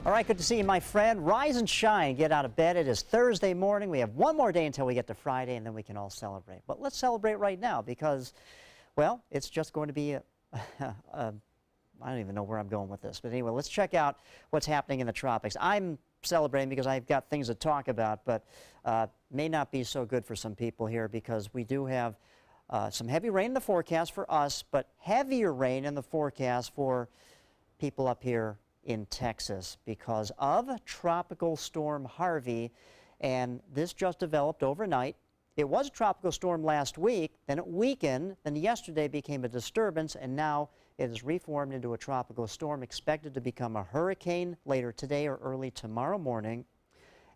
All right, good to see you, my friend. Rise and shine. Get out of bed. It is Thursday morning. We have one more day until we get to Friday, and then we can all celebrate. But let's celebrate right now because, well, it's just going to be I don't even know where I'm going with this. But anyway, let's check out what's happening in the tropics. I'm celebrating because I've got things to talk about, but may not be so good for some people here because we do have some heavy rain in the forecast for us, but heavier rain in the forecast for people up here in Texas because of Tropical Storm Harvey, and this just developed overnight. It was a tropical storm last week, then it weakened, then yesterday became a disturbance, and now it is reformed into a tropical storm expected to become a hurricane later today or early tomorrow morning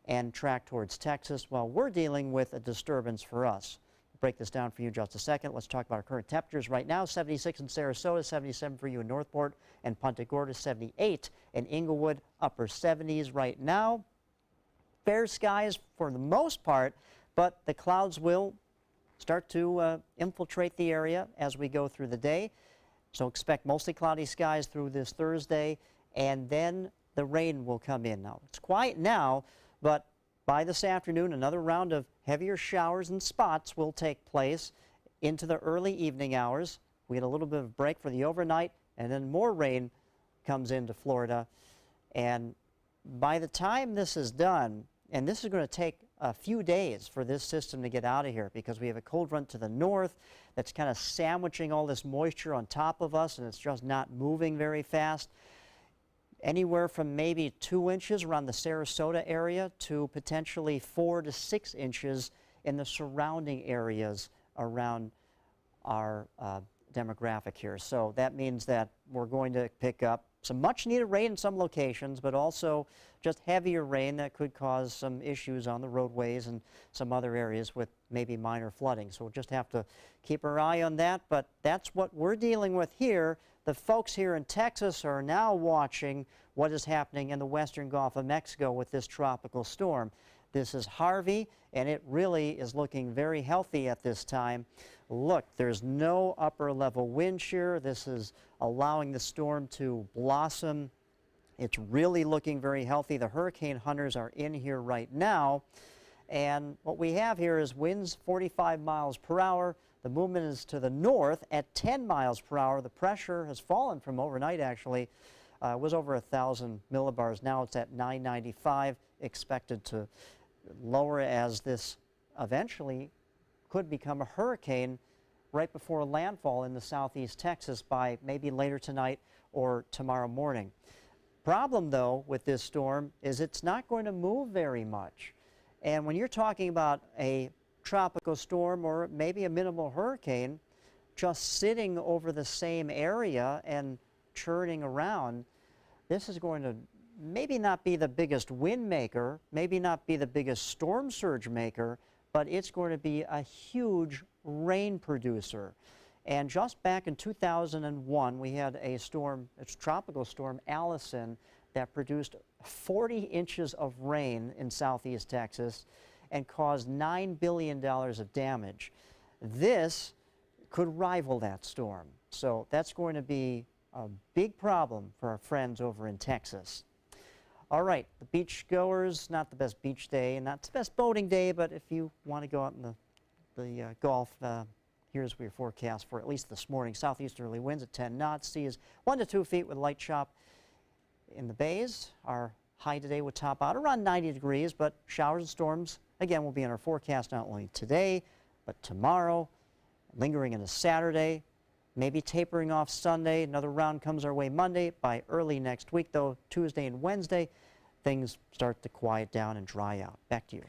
and track towards Texas while we're dealing with a disturbance for us. Break this down for you in just a second. Let's talk about our current temperatures right now. 76 in Sarasota, 77 for you in Northport and Punta Gorda, 78 in Inglewood, upper 70s right now. Fair skies for the most part, but the clouds will start to infiltrate the area as we go through the day. So expect mostly cloudy skies through this Thursday, and then the rain will come in. Now, it's quiet now, but by this afternoon, another round of heavier showers and spots will take place into the early evening hours. We get a little bit of break for the overnight, and then more rain comes into Florida. And by the time this is done, and this is going to take a few days for this system to get out of here because we have a cold front to the north that's kind of sandwiching all this moisture on top of us, and it's just not moving very fast. Anywhere from maybe 2 inches around the Sarasota area to potentially 4 to 6 inches in the surrounding areas around our demographic here. So that means that we're going to pick up some much needed rain in some locations, but also just heavier rain that could cause some issues on the roadways and some other areas with maybe minor flooding. So we'll just have to keep our eye on that, but that's what we're dealing with here. The folks here in Texas are now watching what is happening in the western Gulf of Mexico with this tropical storm. This is Harvey, and it really is looking very healthy at this time. Look, there's no upper level wind shear. This is allowing the storm to blossom. It's really looking very healthy. The hurricane hunters are in here right now. And what we have here is winds 45 miles per hour. The movement is to the north at 10 miles per hour. The pressure has fallen from overnight, actually. It was over 1,000 millibars. Now it's at 995, expected to lower as this eventually could become a hurricane right before landfall in the southeast Texas by maybe later tonight or tomorrow morning. Problem, though, with this storm is it's not going to move very much. And when you're talking about a tropical storm or maybe a minimal hurricane just sitting over the same area and churning around, this is going to maybe not be the biggest wind maker, maybe not be the biggest storm surge maker, but it's going to be a huge rain producer. And just back in 2001, we had a storm, it's a tropical storm, Allison, that produced 40 inches of rain in southeast Texas and caused $9 billion of damage. This could rival that storm. So that's going to be a big problem for our friends over in Texas. All right, the beach goers, not the best beach day and not the best boating day, but if you want to go out in the Gulf, here's your forecast for at least this morning. Southeasterly winds at 10 knots, seas 1 to 2 feet with light chop in the bays. Our high today would top out around 90 degrees, but showers and storms, again, will be in our forecast not only today, but tomorrow, lingering into Saturday, maybe tapering off Sunday. Another round comes our way Monday. By early next week, though, Tuesday and Wednesday, things start to quiet down and dry out. Back to you.